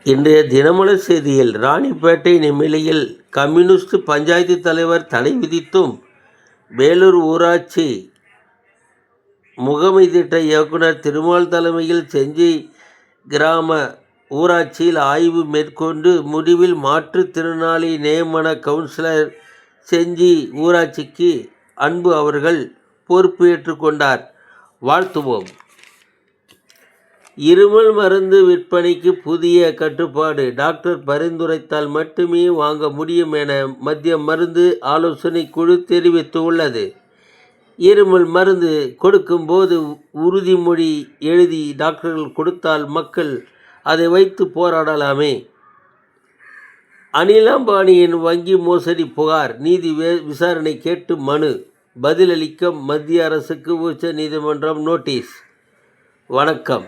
இன்றைய தினமலர் செய்தியில் ராணிப்பேட்டை நெமிலியில் கம்யூனிஸ்ட் பஞ்சாயத்து தலைவர் தடை விதித்தும் வேலூர் ஊராட்சி முகமை திட்ட இயக்குனர் திருமால் தலைமையில் செஞ்சி கிராம ஊராட்சியில் ஆய்வு மேற்கொண்டு முடிவில் மாற்றுத்திறனாளி நியமன கவுன்சிலர் செஞ்சி ஊராட்சிக்கு அன்பு அவர்கள் பொறுப்பு ஏற்றுக்கொண்டார். வாழ்த்துவோம். இருமல் மருந்து விற்பனைக்கு புதிய கட்டுப்பாடு. டாக்டர் பரிந்துரைத்தால் மட்டுமே வாங்க முடியும் என மத்திய மருந்து ஆலோசனை குழு தெரிவித்துள்ளது. இருமல் மருந்து கொடுக்கும்போது உறுதிமொழி எழுதி டாக்டர்கள் கொடுத்தால் மக்கள் அதை வைத்து போராடலாமே. அனில் அம்பானியின் வங்கி மோசடி புகார் நீதி விசாரணை கேட்டு மனு. பதிலளிக்க மத்திய அரசுக்கு உச்ச நீதிமன்றம் நோட்டீஸ். வணக்கம்.